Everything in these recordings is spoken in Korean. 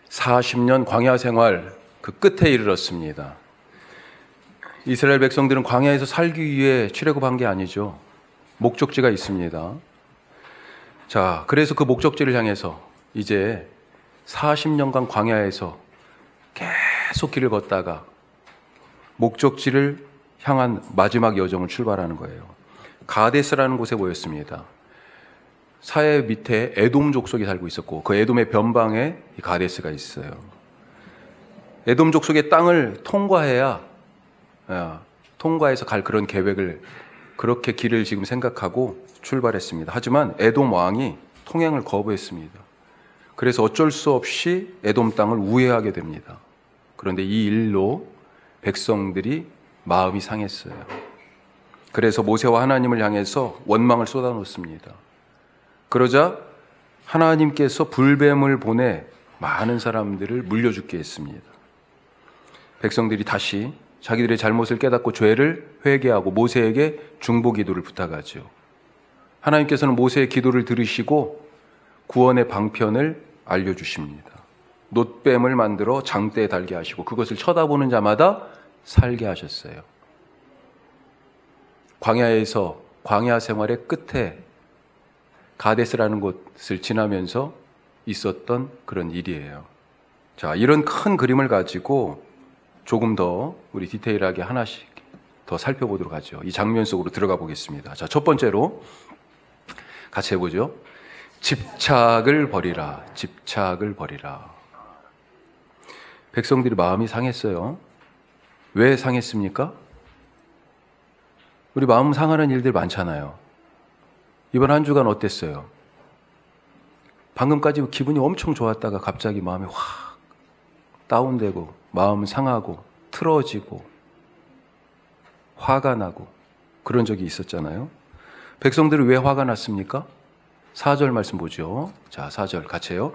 40년 광야 생활 그 끝에 이르렀습니다. 이스라엘 백성들은 광야에서 살기 위해 출애굽한 게 아니죠. 목적지가 있습니다. 자, 그래서 그 목적지를 향해서 이제 40년간 광야에서 계속 길을 걷다가 목적지를 향한 마지막 여정을 출발하는 거예요. 가데스라는 곳에 모였습니다. 사해 밑에 에돔 족속이 살고 있었고 그 에돔의 변방에 이 가데스가 있어요. 에돔 족속의 땅을 통과해서 갈 그런 계획을, 그렇게 길을 지금 생각하고 출발했습니다. 하지만 에돔 왕이 통행을 거부했습니다. 그래서 어쩔 수 없이 에돔 땅을 우회하게 됩니다. 그런데 이 일로 백성들이 마음이 상했어요. 그래서 모세와 하나님을 향해서 원망을 쏟아놓습니다. 그러자 하나님께서 불뱀을 보내 많은 사람들을 물려 죽게 했습니다. 백성들이 다시 자기들의 잘못을 깨닫고 죄를 회개하고 모세에게 중보 기도를 부탁하죠. 하나님께서는 모세의 기도를 들으시고 구원의 방편을 알려주십니다. 놋뱀을 만들어 장대에 달게 하시고 그것을 쳐다보는 자마다 살게 하셨어요. 광야에서 광야 생활의 끝에 가데스라는 곳을 지나면서 있었던 그런 일이에요. 자, 이런 큰 그림을 가지고 조금 더 우리 디테일하게 하나씩 더 살펴보도록 하죠. 이 장면 속으로 들어가 보겠습니다. 자, 첫 번째로 같이 해보죠. 집착을 버리라. 집착을 버리라. 백성들이 마음이 상했어요. 왜 상했습니까? 우리 마음 상하는 일들 많잖아요. 이번 한 주간 어땠어요? 방금까지 기분이 엄청 좋았다가 갑자기 마음이 확 다운되고 마음 상하고 틀어지고 화가 나고 그런 적이 있었잖아요. 백성들이 왜 화가 났습니까? 4절 말씀 보죠. 자, 4절 같이 해요.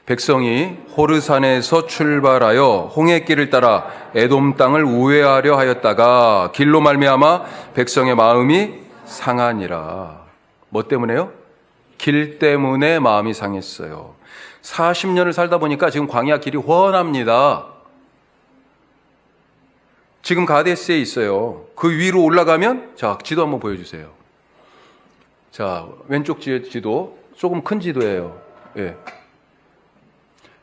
백성이 호르산에서 출발하여 홍해길을 따라 에돔 땅을 우회하려 하였다가 길로 말미암아 백성의 마음이 상하니라. 뭐 때문에요? 길 때문에 마음이 상했어요. 40년을 살다 보니까 지금 광야 길이 훤합니다. 지금 가데스에 있어요. 그 위로 올라가면, 자, 지도 한번 보여주세요. 자, 왼쪽 지도, 조금 큰 지도예요. 예.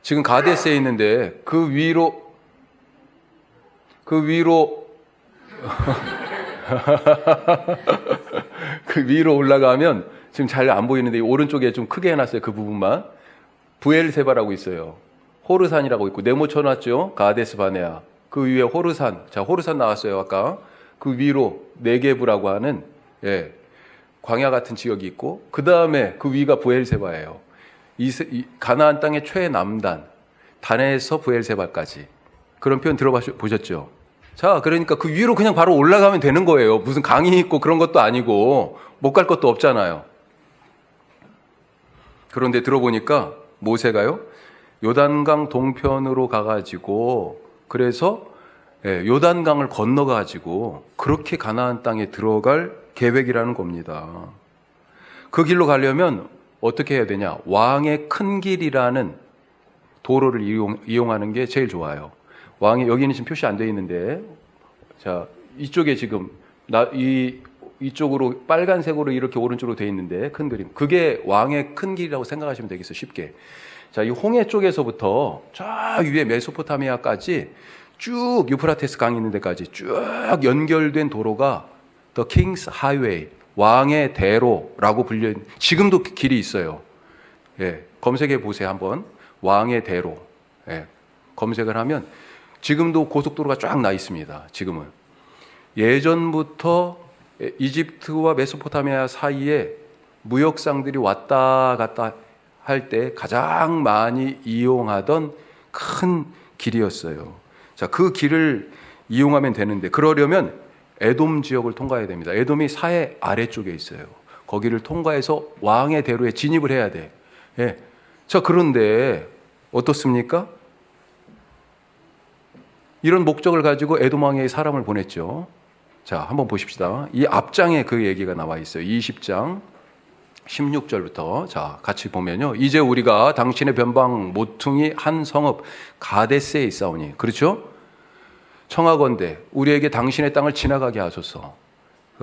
지금 가데스에 있는데 그 위로 그 위로 올라가면 지금 잘 안 보이는데 오른쪽에 좀 크게 해놨어요. 그 부분만. 브엘세바라고 있어요. 호르산이라고 있고 네모 쳐놨죠. 가데스 바네아. 그 위에 호르산. 자, 호르산 나왔어요. 아까 그 위로 네게브라고 하는 광야 같은 지역이 있고 그 다음에 그 위가 브엘세바예요. 가나안 땅의 최남단, 단에서 브엘세바까지. 그런 표현 들어보셨죠? 자, 그러니까 그 위로 그냥 바로 올라가면 되는 거예요. 무슨 강이 있고 그런 것도 아니고 못 갈 것도 없잖아요. 그런데 들어보니까 모세가요, 요단강 동편으로 가가지고 그래서 요단강을 건너가지고 그렇게 가나안 땅에 들어갈 계획이라는 겁니다. 그 길로 가려면 어떻게 해야 되냐? 왕의 큰 길이라는 도로를 이용하는 게 제일 좋아요. 왕의, 여기는 지금 표시 안 되어 있는데, 자, 이쪽에 지금 이쪽으로 빨간색으로 이렇게 오른쪽으로 되어 있는데 큰 그림, 그게 왕의 큰 길이라고 생각하시면 되겠어요. 쉽게. 자, 이 홍해 쪽에서부터 저 위에 메소포타미아까지 쭉 유프라테스 강이 있는 데까지 쭉 연결된 도로가 The King's Highway, 왕의 대로라고 불려, 지금도 길이 있어요. 예, 검색해 보세요 한번. 왕의 대로. 예, 검색을 하면 지금도 고속도로가 쫙 나 있습니다. 지금은. 예전부터 이집트와 메소포타미아 사이에 무역상들이 왔다 갔다 할 때 가장 많이 이용하던 큰 길이었어요. 자, 그 길을 이용하면 되는데 그러려면 에돔 지역을 통과해야 됩니다. 에돔이 사해 아래쪽에 있어요. 거기를 통과해서 왕의 대로에 진입을 해야 돼. 예. 자, 그런데 어떻습니까? 이런 목적을 가지고 에돔 왕의 사람을 보냈죠. 자, 한번 보십시다. 이 앞장에 그 얘기가 나와 있어요. 20장 16절부터 자 같이 보면요. 이제 우리가 당신의 변방 모퉁이 한 성읍 가데스에 있사오니, 그렇죠? 청하건대 우리에게 당신의 땅을 지나가게 하소서.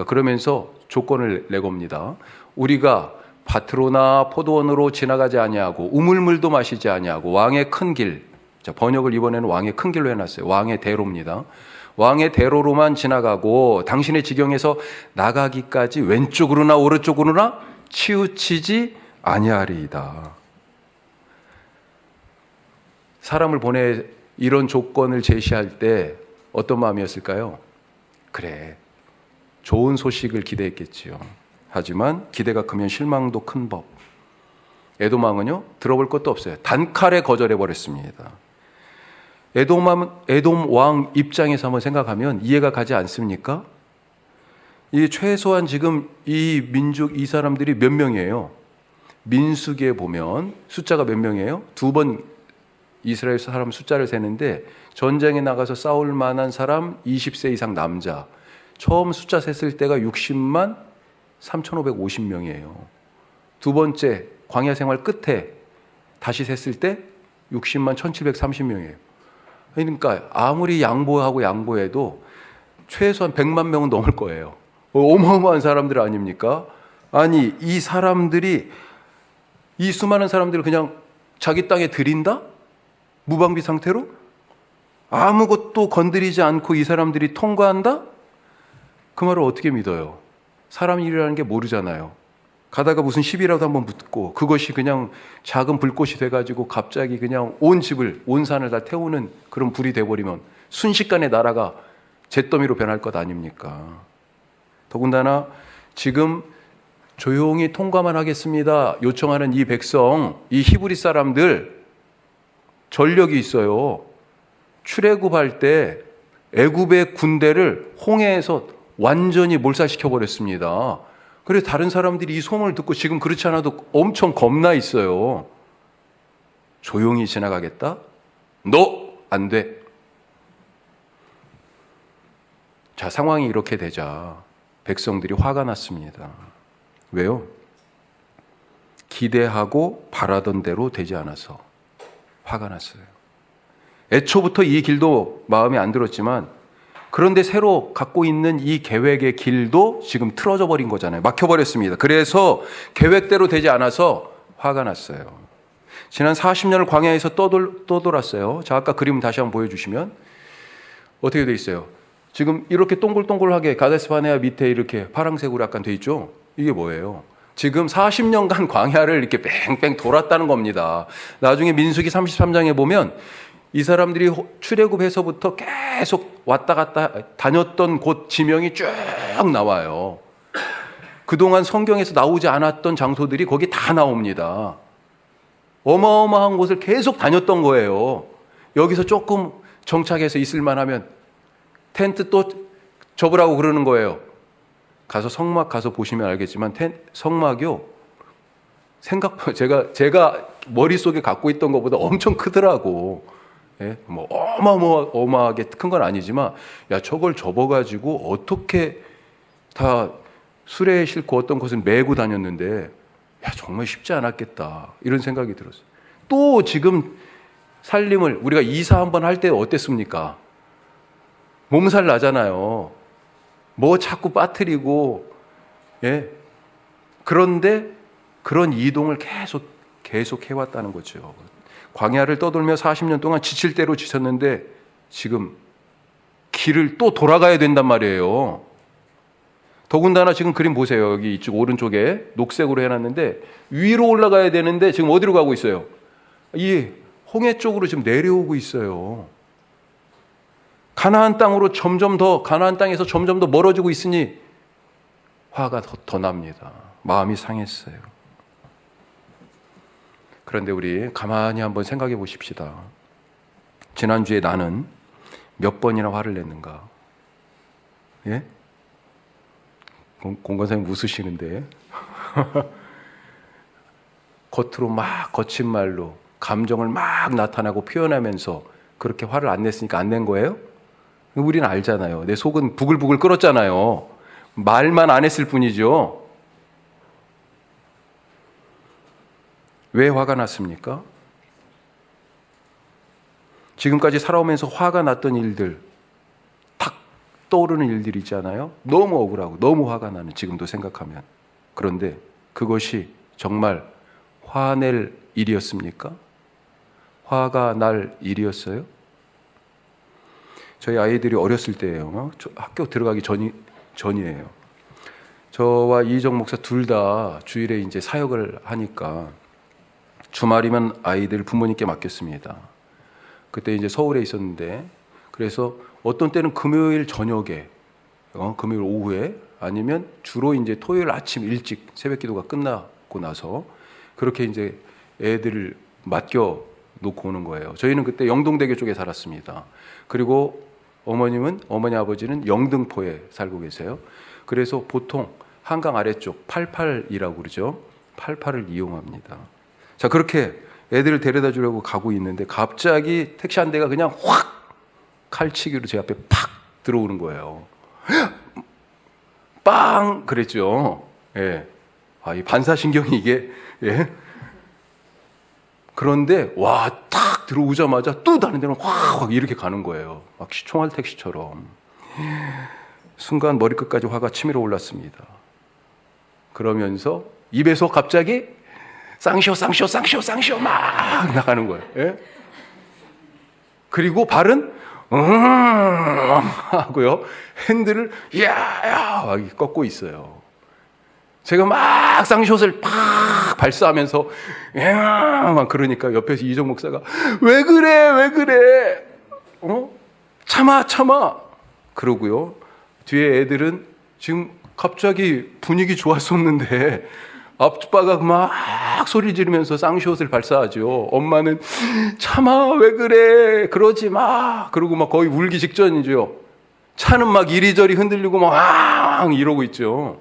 그러면서 조건을 내겁니다. 우리가 밭으로나 포도원으로 지나가지 아니하고 우물물도 마시지 아니하고 왕의 큰 길, 자 번역을 이번에는 왕의 큰 길로 해놨어요. 왕의 대로입니다. 왕의 대로로만 지나가고 당신의 지경에서 나가기까지 왼쪽으로나 오른쪽으로나 치우치지 아니하리이다. 사람을 보내 이런 조건을 제시할 때 어떤 마음이었을까요? 그래, 좋은 소식을 기대했겠지요. 하지만 기대가 크면 실망도 큰 법. 에돔 왕은요, 들어볼 것도 없어요. 단칼에 거절해 버렸습니다. 에돔 왕 입장에서 한번 생각하면 이해가 가지 않습니까? 이 최소한 지금 이 민족, 이 사람들이 몇 명이에요? 민수기에 보면 숫자가 몇 명이에요? 2번 이스라엘 사람 숫자를 세는데 전쟁에 나가서 싸울 만한 사람 20세 이상 남자. 처음 숫자 셌을 때가 60만 3,550명이에요. 두 번째 광야 생활 끝에 다시 셌을 때 60만 1,730명이에요. 그러니까 아무리 양보해도 최소한 100만 명은 넘을 거예요. 어마어마한 사람들 아닙니까? 아니, 이 사람들이, 이 수많은 사람들을 그냥 자기 땅에 들인다? 무방비 상태로? 아무것도 건드리지 않고 이 사람들이 통과한다? 그 말을 어떻게 믿어요? 사람 일이라는 게 모르잖아요. 가다가 무슨 시비라도 한번 붙고 그것이 그냥 작은 불꽃이 돼가지고 갑자기 그냥 온 집을, 온 산을 다 태우는 그런 불이 돼버리면 순식간에 나라가 잿더미로 변할 것 아닙니까? 더군다나 지금 조용히 통과만 하겠습니다 요청하는 이 백성, 이 히브리 사람들 전력이 있어요. 출애굽할 때 애굽의 군대를 홍해에서 완전히 몰살시켜 버렸습니다. 그래서 다른 사람들이 이 소문을 듣고 지금 그렇지 않아도 엄청 겁나 있어요. 조용히 지나가겠다? 너 안 돼. 자, 상황이 이렇게 되자 백성들이 화가 났습니다. 왜요? 기대하고 바라던 대로 되지 않아서 화가 났어요. 애초부터 이 길도 마음에 안 들었지만 그런데 새로 갖고 있는 이 계획의 길도 지금 틀어져 버린 거잖아요. 막혀버렸습니다. 그래서 계획대로 되지 않아서 화가 났어요. 지난 40년을 광야에서 떠돌았어요. 자, 아까 그림 다시 한번 보여주시면 어떻게 돼 있어요? 지금 이렇게 동글동글하게 가데스 바네아 밑에 이렇게 파란색으로 약간 돼 있죠? 이게 뭐예요? 지금 40년간 광야를 이렇게 뺑뺑 돌았다는 겁니다. 나중에 민수기 33장에 보면 이 사람들이 출애굽해서부터 계속 왔다 갔다 다녔던 곳 지명이 쭉 나와요. 그동안 성경에서 나오지 않았던 장소들이 거기 다 나옵니다. 어마어마한 곳을 계속 다녔던 거예요. 여기서 조금 정착해서 있을만 하면 텐트 또 접으라고 그러는 거예요. 가서 성막 가서 보시면 알겠지만 성막이요, 생각보다 제가 머릿속에 갖고 있던 것보다 엄청 크더라고. 예? 뭐 어마어마하게 큰 건 아니지만 야, 저걸 접어가지고 어떻게 다 수레에 싣고 어떤 것을 메고 다녔는데 야, 정말 쉽지 않았겠다 이런 생각이 들었어요. 또 지금 살림을 우리가 이사 한번 할 때 어땠습니까? 몸살 나잖아요. 뭐 자꾸 빠뜨리고, 예. 그런데 그런 이동을 계속 해왔다는 거죠. 광야를 떠돌며 40년 동안 지칠 대로 지쳤는데 지금 길을 또 돌아가야 된단 말이에요. 더군다나 지금 그림 보세요. 여기 이쪽 오른쪽에 녹색으로 해놨는데 위로 올라가야 되는데 지금 어디로 가고 있어요? 이 홍해 쪽으로 지금 내려오고 있어요. 가나안 땅에서 점점 더 멀어지고 있으니 화가 더 납니다. 마음이 상했어요. 그런데 우리 가만히 한번 생각해 보십시다. 지난주에 나는 몇 번이나 화를 냈는가? 예? 공관사님 웃으시는데 겉으로 막 거친 말로 감정을 막 나타나고 표현하면서 그렇게 화를 안 냈으니까 안 낸 거예요? 우리는 알잖아요. 내 속은 부글부글 끓었잖아요. 말만 안 했을 뿐이죠. 왜 화가 났습니까? 지금까지 살아오면서 화가 났던 일들, 탁 떠오르는 일들이 있잖아요. 너무 억울하고 너무 화가 나는, 지금도 생각하면. 그런데 그것이 정말 화낼 일이었습니까? 화가 날 일이었어요? 저희 아이들이 어렸을 때예요. 학교 들어가기 전이에요. 저와 이희정 목사 둘 다 주일에 이제 사역을 하니까 주말이면 아이들 부모님께 맡겼습니다. 그때 이제 서울에 있었는데, 그래서 어떤 때는 금요일 저녁에, 금요일 오후에, 아니면 주로 이제 토요일 아침 일찍 새벽 기도가 끝나고 나서 그렇게 이제 애들을 맡겨 놓고 오는 거예요. 저희는 그때 영동대교 쪽에 살았습니다. 그리고 어머니 아버지는 영등포에 살고 계세요. 그래서 보통 한강 아래쪽 88이라고 그러죠. 88을 이용합니다. 자, 그렇게 애들을 데려다 주려고 가고 있는데 갑자기 택시 한 대가 그냥 확 칼치기로 제 앞에 팍 들어오는 거예요. 빵! 그랬죠. 예. 이 반사신경이 이게, 예. 그런데, 탁 들어오자마자 또 다른 데는 확 이렇게 가는 거예요. 막 총알 택시처럼. 순간 머리끝까지 화가 치밀어 올랐습니다. 그러면서 입에서 갑자기 쌍시오 막 나가는 거예요. 예? 그리고 발은 하고요. 핸들을 야 꺾고 있어요. 제가 막 쌍시옷을 팍 발사하면서 막 그러니까 옆에서 이정 목사가 왜 그래? 참아. 그러고요. 뒤에 애들은 지금 갑자기 분위기 좋았었는데 아빠가 막 소리 지르면서 쌍시옷을 발사하죠. 엄마는 참아, 왜 그래, 그러지 마. 그러고 막 거의 울기 직전이죠. 차는 막 이리저리 흔들리고 막 이러고 있죠.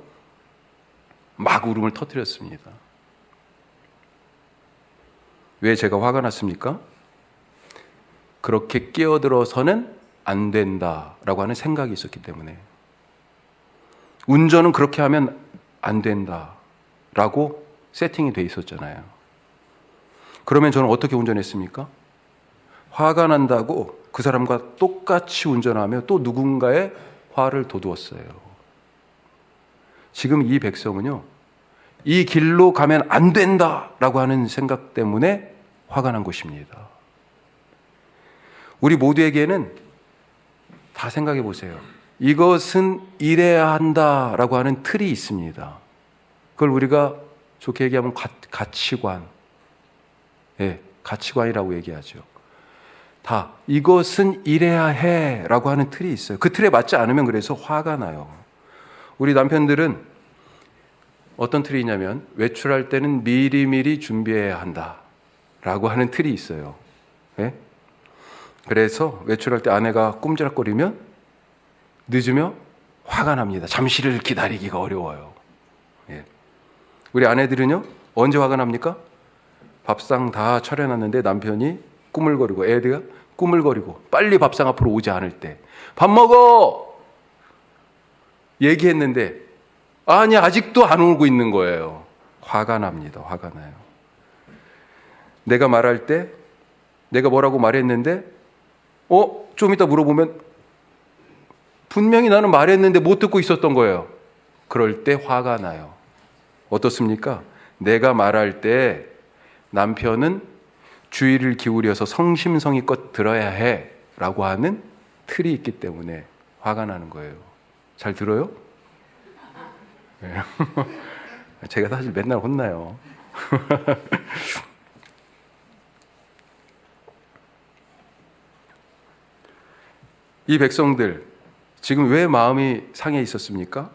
막 울음을 터뜨렸습니다. 왜 제가 화가 났습니까? 그렇게 끼어들어서는 안 된다라고 하는 생각이 있었기 때문에. 운전은 그렇게 하면 안 된다라고 세팅이 돼 있었잖아요. 그러면 저는 어떻게 운전했습니까? 화가 난다고 그 사람과 똑같이 운전하며 또 누군가의 화를 돋우었어요. 지금 이 백성은요, 이 길로 가면 안 된다라고 하는 생각 때문에 화가 난 것입니다. 우리 모두에게는 다 생각해 보세요. 이것은 이래야 한다라고 하는 틀이 있습니다. 그걸 우리가 좋게 얘기하면 가치관, 가치관이라고 얘기하죠. 다 이것은 이래야 해라고 하는 틀이 있어요. 그 틀에 맞지 않으면 그래서 화가 나요. 우리 남편들은 어떤 틀이 있냐면 외출할 때는 미리미리 준비해야 한다라고 하는 틀이 있어요. 그래서 외출할 때 아내가 꼼지락거리면 늦으면 화가 납니다. 잠시를 기다리기가 어려워요. 우리 아내들은요, 언제 화가 납니까? 밥상 다 차려놨는데 남편이 꾸물거리고 애들가 꾸물거리고 빨리 밥상 앞으로 오지 않을 때, 밥 먹어! 얘기했는데 아니 아직도 안 오고 있는 거예요. 화가 납니다. 화가 나요. 내가 말할 때 내가 뭐라고 말했는데 좀 이따 물어보면 분명히 나는 말했는데 못 듣고 있었던 거예요. 그럴 때 화가 나요. 어떻습니까? 내가 말할 때 남편은 주의를 기울여서 성심성의껏 들어야 해 라고 하는 틀이 있기 때문에 화가 나는 거예요. 잘 들어요? 네. 제가 사실 맨날 혼나요. 이 백성들 지금 왜 마음이 상해 있었습니까?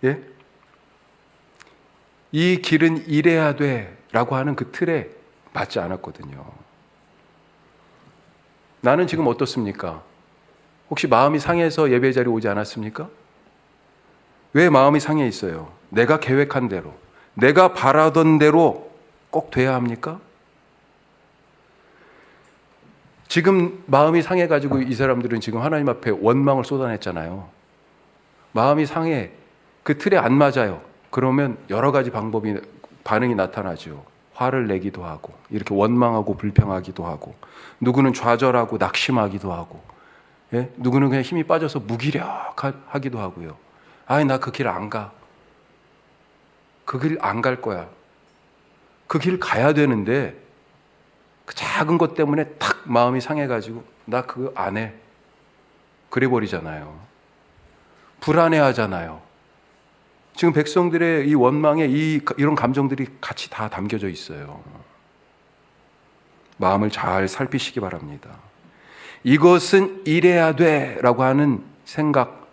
예? 이 길은 이래야 돼 라고 하는 그 틀에 맞지 않았거든요. 나는 지금 어떻습니까? 혹시 마음이 상해서 예배 자리에 오지 않았습니까? 왜 마음이 상해 있어요? 내가 계획한 대로, 내가 바라던 대로 꼭 돼야 합니까? 지금 마음이 상해가지고 이 사람들은 지금 하나님 앞에 원망을 쏟아냈잖아요. 마음이 상해, 그 틀에 안 맞아요. 그러면 여러 가지 방법이 반응이 나타나죠. 화를 내기도 하고, 이렇게 원망하고 불평하기도 하고, 누구는 좌절하고 낙심하기도 하고, 예? 누구는 그냥 힘이 빠져서 무기력하기도 하고요. 아이, 나 그 길 안 가. 그 길 안 갈 거야. 그 길 가야 되는데 그 작은 것 때문에 탁 마음이 상해가지고 나 그거 안 해. 그래 버리잖아요. 불안해하잖아요. 지금 백성들의 이 원망에 이런 감정들이 같이 다 담겨져 있어요. 마음을 잘 살피시기 바랍니다. 이것은 이래야 돼 라고 하는 생각,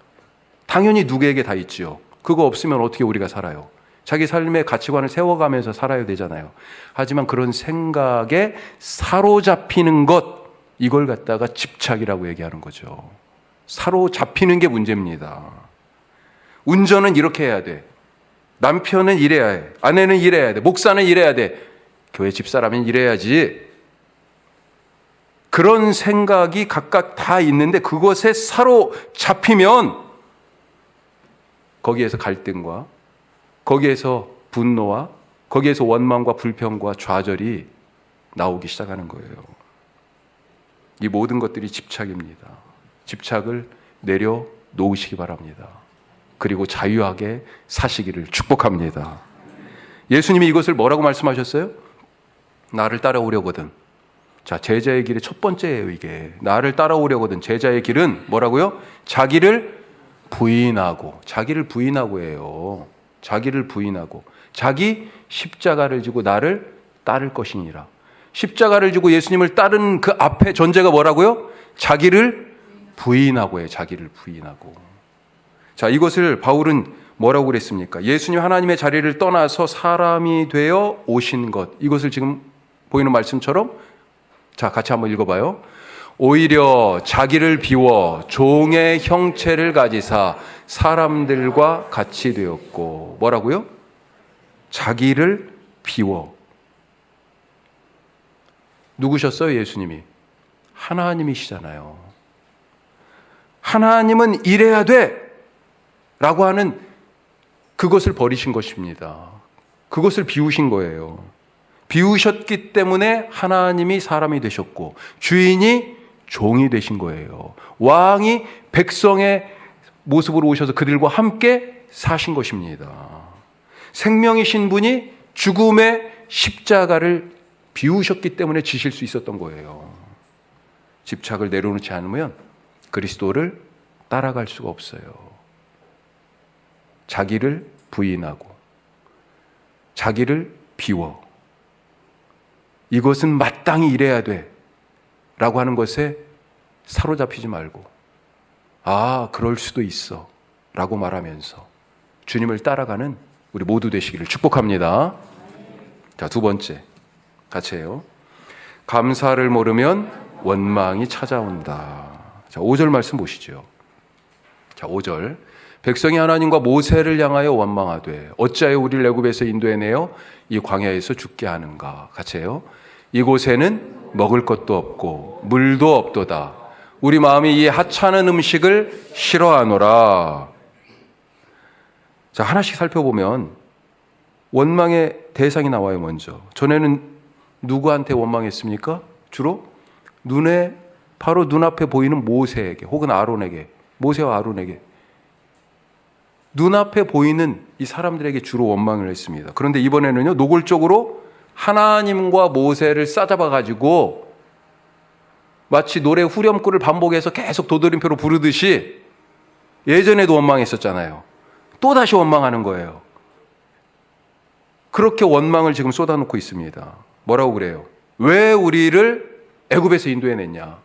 당연히 누구에게 다 있죠. 그거 없으면 어떻게 우리가 살아요? 자기 삶의 가치관을 세워가면서 살아야 되잖아요. 하지만 그런 생각에 사로잡히는 것, 이걸 갖다가 집착이라고 얘기하는 거죠. 사로잡히는 게 문제입니다. 운전은 이렇게 해야 돼. 남편은 이래야 해. 아내는 이래야 돼. 목사는 이래야 돼. 교회 집사라면 이래야지. 그런 생각이 각각 다 있는데 그것에 사로잡히면 거기에서 갈등과 거기에서 분노와 거기에서 원망과 불평과 좌절이 나오기 시작하는 거예요. 이 모든 것들이 집착입니다. 집착을 내려놓으시기 바랍니다. 그리고 자유하게 사시기를 축복합니다. 예수님이 이것을 뭐라고 말씀하셨어요? 나를 따라오려거든. 자, 제자의 길의 첫 번째예요, 이게. 나를 따라오려거든. 제자의 길은 뭐라고요? 자기를 부인하고, 자기를 부인하고 해요. 자기를 부인하고, 자기 십자가를 지고 나를 따를 것이니라. 십자가를 지고 예수님을 따른 그 앞에 전제가 뭐라고요? 자기를 부인하고 해요. 자기를 부인하고. 자, 이것을 바울은 뭐라고 그랬습니까? 예수님 하나님의 자리를 떠나서 사람이 되어 오신 것. 이것을 지금 보이는 말씀처럼, 자, 같이 한번 읽어봐요. 오히려 자기를 비워 종의 형체를 가지사 사람들과 같이 되었고, 뭐라고요? 자기를 비워. 누구셨어요, 예수님이? 하나님이시잖아요. 하나님은 이래야 돼! 라고 하는 그것을 버리신 것입니다. 그것을 비우신 거예요. 비우셨기 때문에 하나님이 사람이 되셨고 주인이 종이 되신 거예요. 왕이 백성의 모습으로 오셔서 그들과 함께 사신 것입니다. 생명이신 분이 죽음의 십자가를 비우셨기 때문에 지실 수 있었던 거예요. 집착을 내려놓지 않으면 그리스도를 따라갈 수가 없어요. 자기를 부인하고 자기를 비워. 이것은 마땅히 이래야 돼 라고 하는 것에 사로잡히지 말고, 아, 그럴 수도 있어 라고 말하면서 주님을 따라가는 우리 모두 되시기를 축복합니다. 자, 두 번째 같이 해요. 감사를 모르면 원망이 찾아온다. 자, 5절 말씀 보시죠. 자, 5절. 백성이 하나님과 모세를 향하여 원망하되 어찌하여 우리를 애굽에서 인도해내어 이 광야에서 죽게 하는가. 같이 해요. 이곳에는 먹을 것도 없고 물도 없도다. 우리 마음이 이 하찮은 음식을 싫어하노라. 자, 하나씩 살펴보면 원망의 대상이 나와요. 먼저 전에는 누구한테 원망했습니까? 주로 바로 눈앞에 보이는 모세에게 혹은 아론에게, 모세와 아론에게, 눈앞에 보이는 이 사람들에게 주로 원망을 했습니다. 그런데 이번에는요, 노골적으로 하나님과 모세를 싸잡아 가지고 마치 노래 후렴구를 반복해서 계속 도돌림표로 부르듯이, 예전에도 원망했었잖아요. 또 다시 원망하는 거예요. 그렇게 원망을 지금 쏟아놓고 있습니다. 뭐라고 그래요? 왜 우리를 애굽에서 인도해냈냐?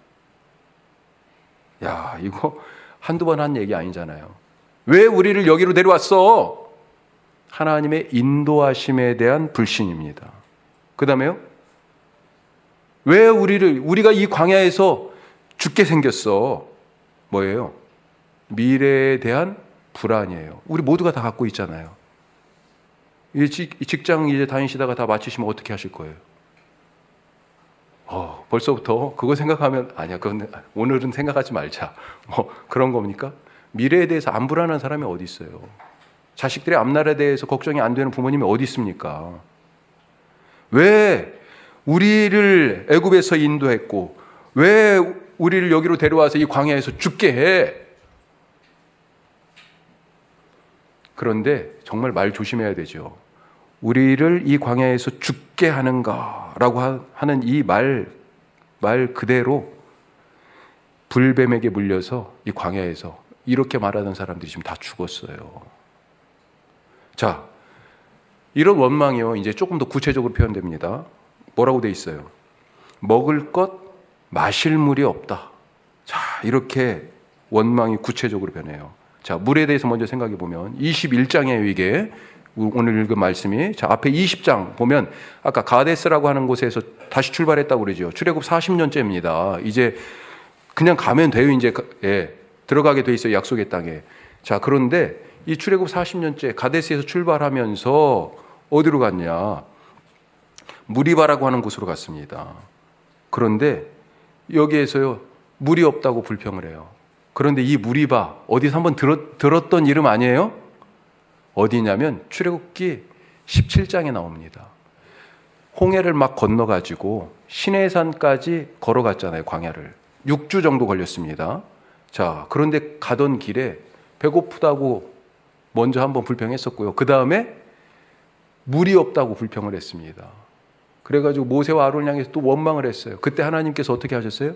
야, 이거 한두 번 한 얘기 아니잖아요. 왜 우리를 여기로 데려왔어? 하나님의 인도하심에 대한 불신입니다. 그 다음에요, 왜 우리가 이 광야에서 죽게 생겼어? 뭐예요? 미래에 대한 불안이에요. 우리 모두가 다 갖고 있잖아요. 이 직장 이제 다니시다가 다 마치시면 어떻게 하실 거예요? 벌써부터 그거 생각하면, 아니야, 그건 오늘은 생각하지 말자. 그런 겁니까? 미래에 대해서 안 불안한 사람이 어디 있어요? 자식들의 앞날에 대해서 걱정이 안 되는 부모님이 어디 있습니까? 왜 우리를 애굽에서 인도했고 왜 우리를 여기로 데려와서 이 광야에서 죽게 해? 그런데 정말 말 조심해야 되죠. 우리를 이 광야에서 죽게 하는가라고 하는 이 말 그대로 불뱀에게 물려서 이 광야에서 이렇게 말하던 사람들이 지금 다 죽었어요. 자, 이런 원망이요, 이제 조금 더 구체적으로 표현됩니다. 뭐라고 돼 있어요? 먹을 것, 마실 물이 없다. 자, 이렇게 원망이 구체적으로 변해요. 자, 물에 대해서 먼저 생각해 보면 21장이에요, 이게. 오늘 읽은 말씀이. 자, 앞에 20장 보면 아까 가데스라고 하는 곳에서 다시 출발했다고 그러죠. 출애굽 40년째입니다. 이제 그냥 가면 돼요. 이제 들어가게 돼 있어요. 약속의 땅에. 자, 그런데 이 출애굽 40년째 가데스에서 출발하면서 어디로 갔냐? 무리바라고 하는 곳으로 갔습니다. 그런데 여기에서요, 물이 없다고 불평을 해요. 그런데 이 무리바, 어디서 한번 들었던 이름 아니에요? 어디냐면 출애굽기 17장에 나옵니다. 홍해를 막 건너가지고 시내산까지 걸어갔잖아요, 광야를. 6주 정도 걸렸습니다. 자, 그런데 가던 길에 배고프다고 먼저 한번 불평했었고요. 그 다음에 물이 없다고 불평을 했습니다. 그래가지고 모세와 아론을 향해서 또 원망을 했어요. 그때 하나님께서 어떻게 하셨어요?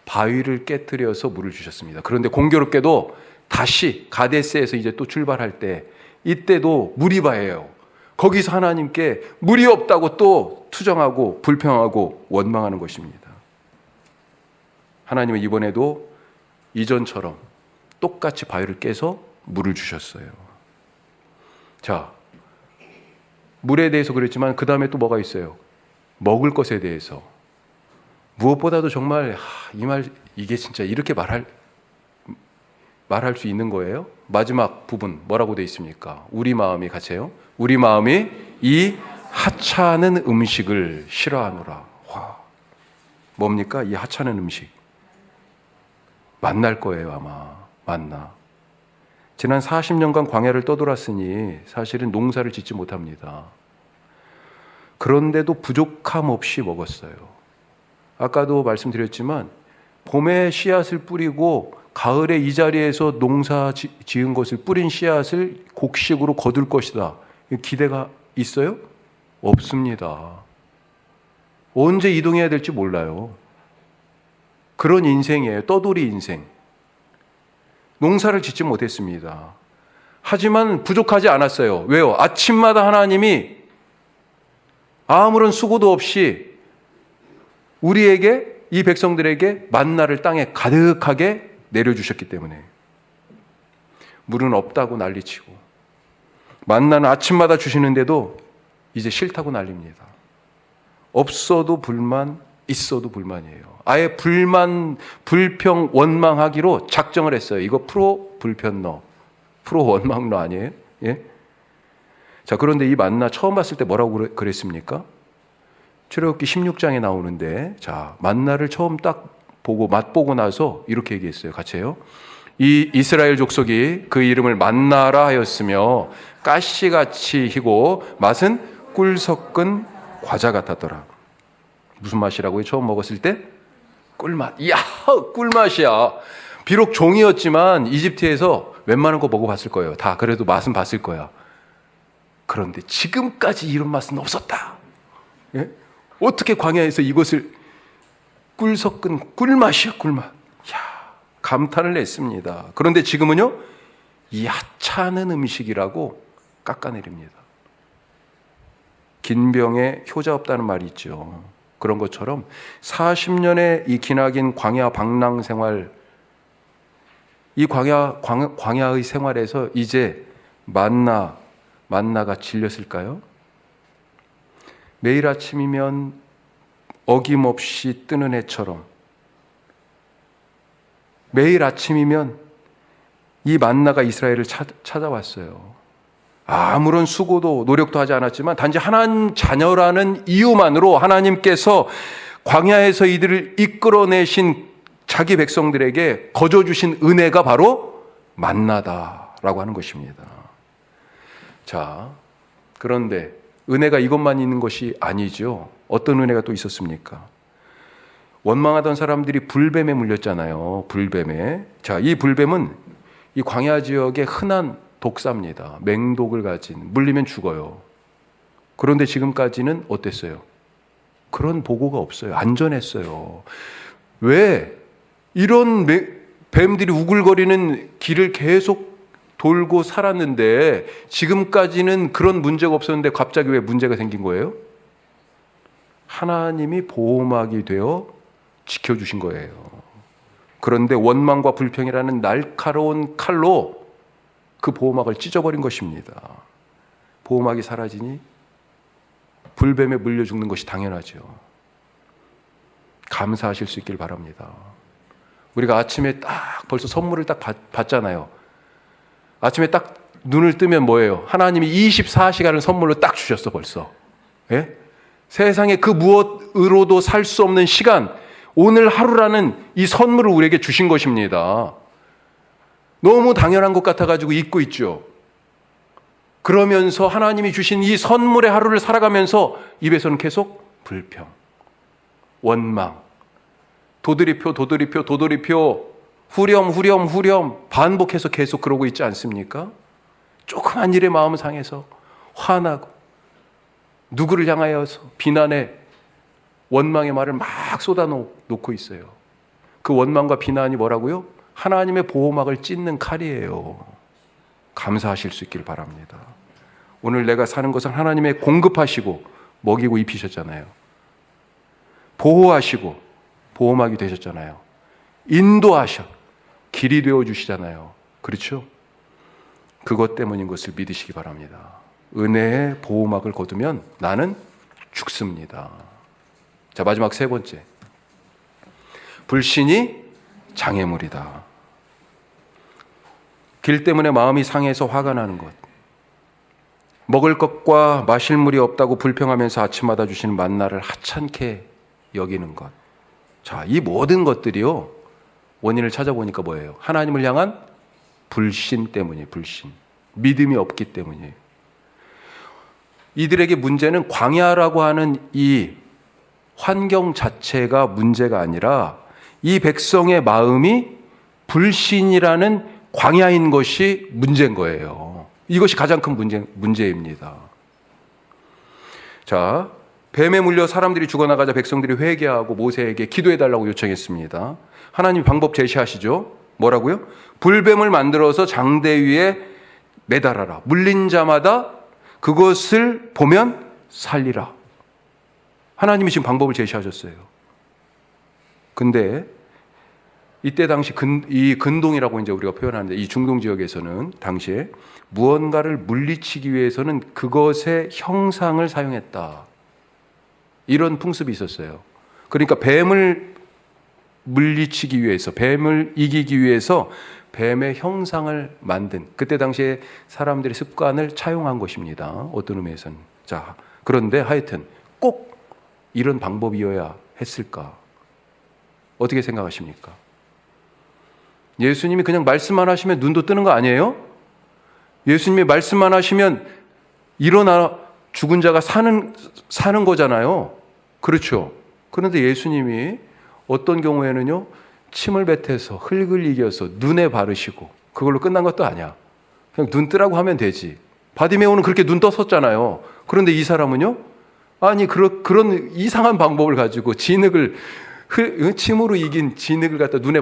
바위를 깨트려서 물을 주셨습니다. 그런데 공교롭게도 다시 가데스에서 이제 또 출발할 때 이때도 무리바예요. 거기서 하나님께 물이 없다고 또 투정하고 불평하고 원망하는 것입니다. 하나님은 이번에도 이전처럼 똑같이 바위를 깨서 물을 주셨어요. 자, 물에 대해서 그랬지만 그 다음에 또 뭐가 있어요? 먹을 것에 대해서. 무엇보다도 정말 이게 진짜 이렇게 말할 수 있는 거예요? 마지막 부분 뭐라고 돼 있습니까? 우리 마음이 같이 해요. 우리 마음이 이 하찮은 음식을 싫어하노라. 와, 뭡니까? 이 하찮은 음식. 만날 거예요, 아마. 만나. 지난 40년간 광야를 떠돌았으니 사실은 농사를 짓지 못합니다. 그런데도 부족함 없이 먹었어요. 아까도 말씀드렸지만 봄에 씨앗을 뿌리고 가을에 이 자리에서 농사 지은 것을 뿌린 씨앗을 곡식으로 거둘 것이다. 기대가 있어요? 없습니다. 언제 이동해야 될지 몰라요. 그런 인생이에요. 떠돌이 인생. 농사를 짓지 못했습니다. 하지만 부족하지 않았어요. 왜요? 아침마다 하나님이 아무런 수고도 없이 우리에게, 이 백성들에게 만나를 땅에 가득하게 내려주셨기 때문에. 물은 없다고 난리치고 만나는 아침마다 주시는데도 이제 싫다고 난립니다. 없어도 불만, 있어도 불만이에요. 아예 불만, 불평, 원망하기로 작정을 했어요. 이거 프로 불편러, 프로 원망러 아니에요? 예? 자, 그런데 이 만나 처음 봤을 때 뭐라고 그랬습니까? 출애굽기 16장에 나오는데, 자, 만나를 처음 딱 보고 맛보고 나서 이렇게 얘기했어요. 같이 해요. 이 이스라엘 족속이 그 이름을 만나라 하였으며 가시같이 희고 맛은 꿀 섞은 과자 같았더라. 무슨 맛이라고요? 처음 먹었을 때? 꿀맛. 이야, 꿀맛이야. 비록 종이었지만 이집트에서 웬만한 거 먹어봤을 거예요. 다 그래도 맛은 봤을 거야. 그런데 지금까지 이런 맛은 없었다. 예? 어떻게 광야에서 이것을 꿀 섞은 꿀맛이야, 꿀맛. 이야, 감탄을 했습니다. 그런데 지금은요, 이 하찮은 음식이라고 깎아내립니다. 긴 병에 효자 없다는 말이 있죠. 그런 것처럼 40년의 이 기나긴 광야 방랑 생활, 이 광야의 생활에서 이제 만나가 질렸을까요? 매일 아침이면 어김없이 뜨는 해처럼, 매일 아침이면 이 만나가 이스라엘을 찾아왔어요. 아무런 수고도 노력도 하지 않았지만 단지 하나님 자녀라는 이유만으로 하나님께서 광야에서 이들을 이끌어내신 자기 백성들에게 거저주신 은혜가 바로 만나다라고 하는 것입니다. 자, 그런데 은혜가 이것만 있는 것이 아니죠. 어떤 은혜가 또 있었습니까? 원망하던 사람들이 불뱀에 물렸잖아요. 불뱀에. 자, 이 불뱀은 이 광야 지역의 흔한 독사입니다. 맹독을 가진, 물리면 죽어요. 그런데 지금까지는 어땠어요? 그런 보고가 없어요. 안전했어요. 왜? 이런 뱀들이 우글거리는 길을 계속 돌고 살았는데 지금까지는 그런 문제가 없었는데 갑자기 왜 문제가 생긴 거예요? 하나님이 보호막이 되어 지켜주신 거예요. 그런데 원망과 불평이라는 날카로운 칼로 그 보호막을 찢어버린 것입니다. 보호막이 사라지니 불뱀에 물려 죽는 것이 당연하죠. 감사하실 수 있길 바랍니다. 우리가 아침에 딱 벌써 선물을 딱 받잖아요. 아침에 딱 눈을 뜨면 뭐예요? 하나님이 24시간을 선물로 딱 주셨어 벌써. 예? 세상에 그 무엇으로도 살 수 없는 시간, 오늘 하루라는 이 선물을 우리에게 주신 것입니다. 너무 당연한 것 같아가지고 잊고 있죠. 그러면서 하나님이 주신 이 선물의 하루를 살아가면서 입에서는 계속 불평, 원망, 도드리표, 후렴 반복해서 계속 그러고 있지 않습니까? 조그만 일에 마음 상해서 화나고 누구를 향하여서 비난에 원망의 말을 막 쏟아놓고 있어요. 그 원망과 비난이 뭐라고요? 하나님의 보호막을 찢는 칼이에요. 감사하실 수 있길 바랍니다. 오늘 내가 사는 것은 하나님의 공급하시고 먹이고 입히셨잖아요. 보호하시고 보호막이 되셨잖아요. 인도하셔 길이 되어주시잖아요. 그렇죠? 그것 때문인 것을 믿으시기 바랍니다. 은혜의 보호막을 거두면 나는 죽습니다. 자, 마지막 세 번째. 불신이 장애물이다. 길 때문에 마음이 상해서 화가 나는 것, 먹을 것과 마실 물이 없다고 불평하면서 아침마다 주시는 만나를 하찮게 여기는 것. 자, 이 모든 것들이요, 원인을 찾아보니까 뭐예요? 하나님을 향한 불신 때문이에요. 불신. 믿음이 없기 때문이에요. 이들에게 문제는 광야라고 하는 이 환경 자체가 문제가 아니라 이 백성의 마음이 불신이라는 광야인 것이 문제인 거예요. 이것이 가장 큰 문제입니다. 자, 뱀에 물려 사람들이 죽어나가자 백성들이 회개하고 모세에게 기도해달라고 요청했습니다. 하나님 방법 제시하시죠. 뭐라고요? 불뱀을 만들어서 장대 위에 매달아라. 물린 자마다 그것을 보면 살리라. 하나님이 지금 방법을 제시하셨어요. 근데 이때 당시 이 근동이라고 이제 우리가 표현하는데 이 중동 지역에서는 당시에 무언가를 물리치기 위해서는 그것의 형상을 사용했다. 이런 풍습이 있었어요. 그러니까 뱀을 물리치기 위해서, 뱀을 이기기 위해서 뱀의 형상을 만든, 그때 당시에 사람들의 습관을 차용한 것입니다. 어떤 의미에서는. 자, 그런데 하여튼 꼭 이런 방법이어야 했을까? 어떻게 생각하십니까? 예수님이 그냥 말씀만 하시면 눈도 뜨는 거 아니에요? 예수님이 말씀만 하시면 일어나 죽은 자가 사는 거잖아요. 그렇죠? 그런데 예수님이 어떤 경우에는요, 침을 뱉어서 흙을 이겨서 눈에 바르시고 그걸로 끝난 것도 아니야. 그냥 눈 뜨라고 하면 되지. 바디메오는 그렇게 눈 떴었잖아요. 그런데 이 사람은요, 아니 그런 이상한 방법을 가지고 진흙을 침으로 이긴 진흙을 갖다 눈에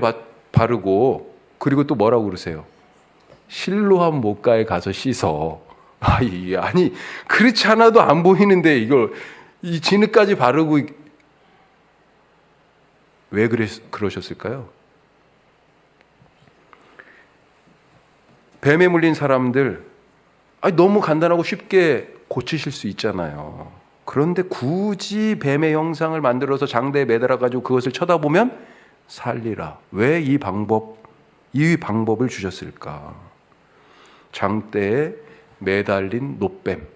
바르고, 그리고 또 뭐라고 그러세요? 실로암 못가에 가서 씻어. 아니 그렇지 않아도 안 보이는데 이걸 이 진흙까지 바르고, 왜 그러셨을까요? 뱀에 물린 사람들, 너무 간단하고 쉽게 고치실 수 있잖아요. 그런데 굳이 뱀의 형상을 만들어서 장대에 매달아가지고 그것을 쳐다보면 살리라. 왜 이 방법을 주셨을까? 장대에 매달린 노뱀.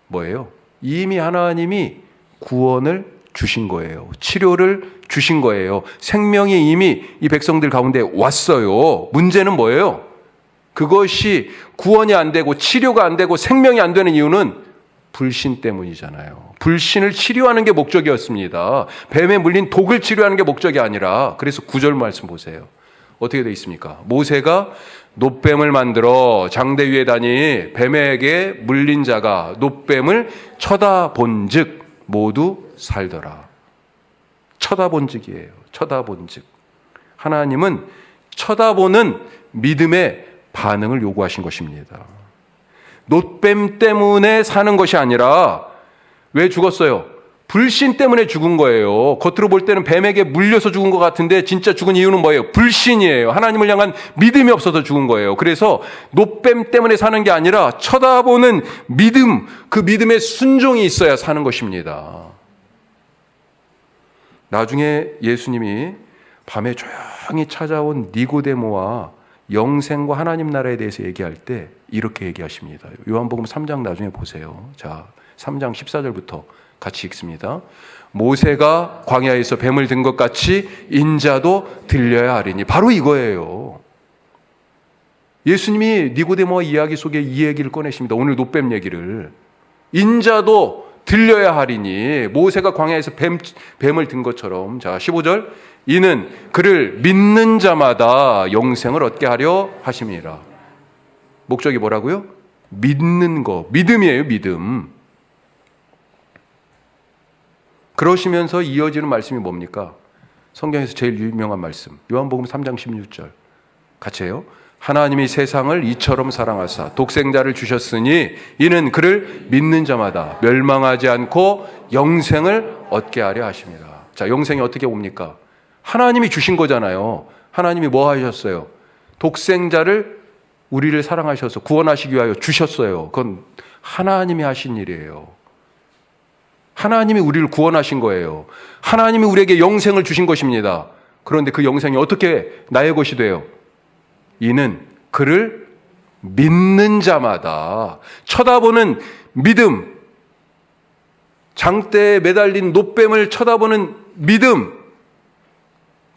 뭐예요? 이미 하나님이 구원을 주신 거예요. 치료를 주신 거예요. 생명이 이미 이 백성들 가운데 왔어요. 문제는 뭐예요? 그것이 구원이 안 되고 치료가 안 되고 생명이 안 되는 이유는 불신 때문이잖아요. 불신을 치료하는 게 목적이었습니다. 뱀에 물린 독을 치료하는 게 목적이 아니라. 그래서 9절 말씀 보세요. 어떻게 되어 있습니까? 모세가 놋뱀을 만들어 장대 위에 다니 뱀에게 물린 자가 놋뱀을 쳐다본즉 모두 살더라. 쳐다본즉이에요. 쳐다본즉. 하나님은 쳐다보는 믿음의 반응을 요구하신 것입니다. 놋뱀 때문에 사는 것이 아니라 왜 죽었어요? 불신 때문에 죽은 거예요. 겉으로 볼 때는 뱀에게 물려서 죽은 것 같은데 진짜 죽은 이유는 뭐예요? 불신이에요. 하나님을 향한 믿음이 없어서 죽은 거예요. 그래서 놋뱀 때문에 사는 게 아니라 쳐다보는 믿음, 그 믿음의 순종이 있어야 사는 것입니다. 나중에 예수님이 밤에 조용히 찾아온 니고데모와 영생과 하나님 나라에 대해서 얘기할 때 이렇게 얘기하십니다. 요한복음 3장 나중에 보세요. 자, 3장 14절부터 같이 읽습니다. 모세가 광야에서 뱀을 든 것 같이 인자도 들려야 하리니. 바로 이거예요. 예수님이 니고데모와 이야기 속에 이 얘기를 꺼내십니다. 오늘 놋뱀 얘기를. 인자도 들려야 하리니. 모세가 광야에서 뱀을 든 것처럼. 자, 15절. 이는 그를 믿는 자마다 영생을 얻게 하려 하심이라. 목적이 뭐라고요? 믿는 거. 믿음이에요, 믿음. 그러시면서 이어지는 말씀이 뭡니까? 성경에서 제일 유명한 말씀. 요한복음 3장 16절. 같이 해요. 하나님이 세상을 이처럼 사랑하사 독생자를 주셨으니 이는 그를 믿는 자마다 멸망하지 않고 영생을 얻게 하려 하십니다. 자, 영생이 어떻게 옵니까? 하나님이 주신 거잖아요. 하나님이 뭐 하셨어요? 독생자를 우리를 사랑하셔서 구원하시기 위하여 주셨어요. 그건 하나님이 하신 일이에요. 하나님이 우리를 구원하신 거예요. 하나님이 우리에게 영생을 주신 것입니다. 그런데 그 영생이 어떻게 나의 것이 돼요? 이는 그를 믿는 자마다. 쳐다보는 믿음, 장대에 매달린 놋뱀을 쳐다보는 믿음,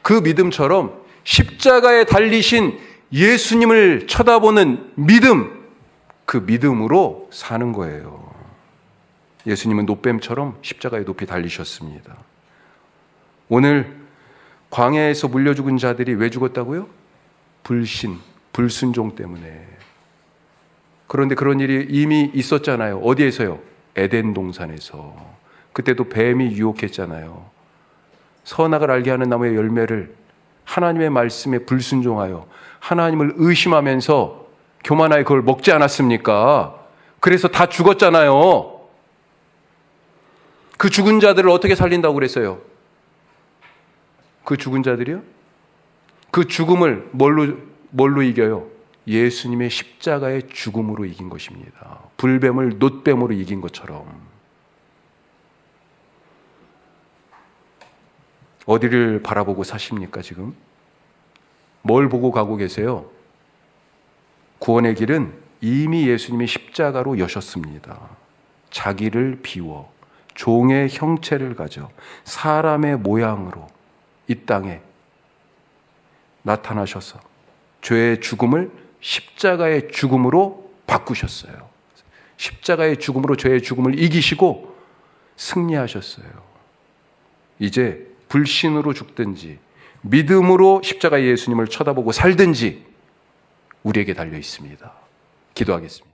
그 믿음처럼 십자가에 달리신 예수님을 쳐다보는 믿음, 그 믿음으로 사는 거예요. 예수님은 놋뱀처럼 십자가에 높이 달리셨습니다. 오늘 광야에서 물려 죽은 자들이 왜 죽었다고요? 불신, 불순종 때문에. 그런데 그런 일이 이미 있었잖아요. 어디에서요? 에덴 동산에서. 그때도 뱀이 유혹했잖아요. 선악을 알게 하는 나무의 열매를 하나님의 말씀에 불순종하여 하나님을 의심하면서 교만하여 그걸 먹지 않았습니까? 그래서 다 죽었잖아요. 그 죽은 자들을 어떻게 살린다고 그랬어요? 그 죽은 자들이요? 그 죽음을 뭘로 이겨요? 예수님의 십자가의 죽음으로 이긴 것입니다. 불뱀을 놋뱀으로 이긴 것처럼. 어디를 바라보고 사십니까, 지금? 뭘 보고 가고 계세요? 구원의 길은 이미 예수님이 십자가로 여셨습니다. 자기를 비워 종의 형체를 가져 사람의 모양으로 이 땅에 나타나셔서 죄의 죽음을 십자가의 죽음으로 바꾸셨어요. 십자가의 죽음으로 죄의 죽음을 이기시고 승리하셨어요. 이제 불신으로 죽든지 믿음으로 십자가의 예수님을 쳐다보고 살든지 우리에게 달려 있습니다. 기도하겠습니다.